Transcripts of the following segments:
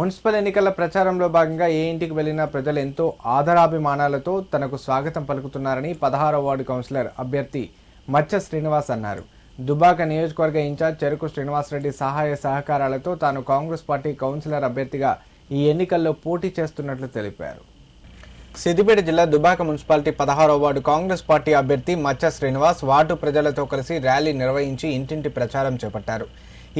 Municipal ఎన్నికల ప్రచారంలో భాగంగా ఏ ఇంటికి వెళ్లినా ప్రజలు ఎంతో ఆదరాభిమానాలతో తనకు స్వాగతం పలుకుతున్నారని 16వ వార్డు కౌన్సిలర్ అభ్యర్థి మచ్చ శ్రీనివాస్ అన్నారు. దుబ్బాక నియోజకవర్గ ఇన్ఛార్జ్ చెరుకు శ్రీనివాసరెడ్డి సహాయ సహకారాలతో తాను కాంగ్రెస్ పార్టీ కౌన్సిలర్ అభ్యర్థిగా ఈ ఎన్నికల్లో పోటీ చేస్తున్నట్లు తెలిపారు. సిద్దిపేట జిల్లా దుబ్బాక మున్సిపాలిటీ 16వ వార్డు కాంగ్రెస్ పార్టీ అభ్యర్థి మచ్చ శ్రీనివాస్ వార్డు ప్రజలతో కలిసి ర్యాలీ నిర్వహించి ఇంటింటి ప్రచారం చేపట్టారు.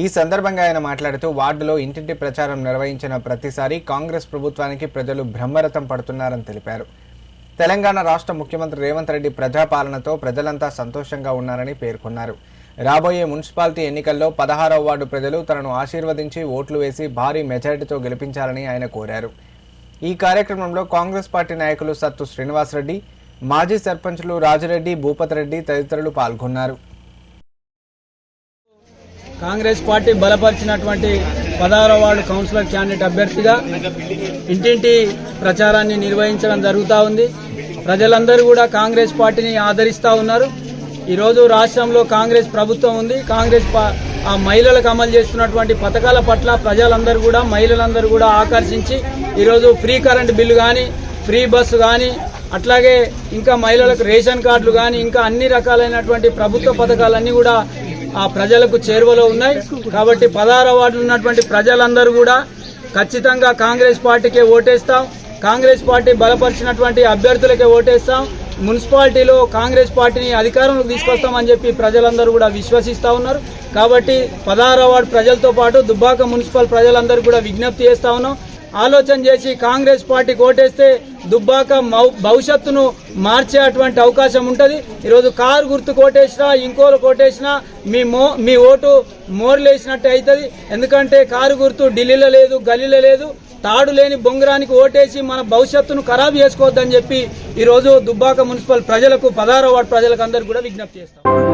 ఈ సందర్భంగా ఆయన మాట్లాడుతూ వార్డులో ఇంటింటి ప్రచారం నిర్వహించిన ప్రతిసారి కాంగ్రెస్ ప్రభుత్వానికి ప్రజలు బ్రహ్మరథం పడుతున్నారని తెలిపారు. తెలంగాణ రాష్ట్ర ముఖ్యమంత్రి రేవంత్ రెడ్డి ప్రజాపాలనతో ప్రజలంతా సంతోషంగా ఉన్నారని పేర్కొన్నారు. రాబోయే మున్సిపాలిటీ ఎన్నికల్లో 16వ వార్డు ప్రజలు తనను ఆశీర్వదించి ఓట్లు వేసి భారీ మెజారిటీతో గెలిపించాలని ఆయన కోరారు. ఈ కార్యక్రమంలో కాంగ్రెస్ పార్టీ నాయకులు సత్తు శ్రీనివాసరెడ్డి, మాజీ సర్పంచ్లు రాజిరెడ్డి, భూపతిరెడ్డి తదితరులు పాల్గొన్నారు. కాంగ్రెస్ పార్టీ బలపరిచినటువంటి 16వ వార్డు కౌన్సిలర్ క్యాండిడేట్ అభ్యర్థిగా ఇంటింటి ప్రచారాన్ని నిర్వహించడం జరుగుతూ ఉంది. ప్రజలందరూ కూడా కాంగ్రెస్ పార్టీని ఆదరిస్తూ ఉన్నారు. ఈరోజు రాష్ట్రంలో కాంగ్రెస్ ప్రభుత్వం ఉంది. కాంగ్రెస్ ఆ మహిళలకు అమలు చేస్తున్నటువంటి పథకాల పట్ల ప్రజలందరూ కూడా మహిళలందరూ కూడా ఆకర్షించి ఈరోజు ఫ్రీ కరెంట్ బిల్లు కానీ, ఫ్రీ బస్సు కానీ, అట్లాగే ఇంకా మహిళలకు రేషన్ కార్డులు కానీ, ఇంకా అన్ని రకాలైనటువంటి ప్రభుత్వ పథకాలన్నీ కూడా ఆ ప్రజలకు చేరువలో ఉన్నాయి. కాబట్టి 16వ వార్డులో ఉన్నటువంటి ప్రజలందరూ కూడా ఖచ్చితంగా కాంగ్రెస్ పార్టీకే ఓటేస్తాం. కాంగ్రెస్ పార్టీ బలపరిచినటువంటి అభ్యర్థులకే ఓటేస్తాం. మున్సిపాలిటీలో కాంగ్రెస్ పార్టీని అధికారంలోకి తీసుకొస్తామని చెప్పి ప్రజలందరూ కూడా విశ్వసిస్తూ ఉన్నారు. కాబట్టి 16వ వార్డు ప్రజలతో పాటు దుబ్బాక మున్సిపల్ ప్రజలందరూ కూడా విజ్ఞప్తి చేస్తా ఉన్నాం. ఆలోచన చేసి కాంగ్రెస్ పార్టీకి ఓటేస్తే దుబ్బాక భవిష్యత్తును మార్చేటువంటి అవకాశం ఉంటుంది. ఈరోజు కారు గుర్తు కోటేసినా, ఇంకోలు కోటేసినా మీ ఓటు మోర్లేసినట్టు అవుతుంది. ఎందుకంటే కారు గుర్తు ఢిల్లీలో లేదు, గల్లీలో లేదు. తాడు లేని బొంగరానికి ఓటేసి మన భవిష్యత్తును ఖరాబు చేసుకోవద్దని చెప్పి ఈరోజు దుబ్బాక మున్సిపల్ ప్రజలకు 16వ వార్డు ప్రజలకు అందరికీ కూడా విజ్ఞప్తి చేస్తాం.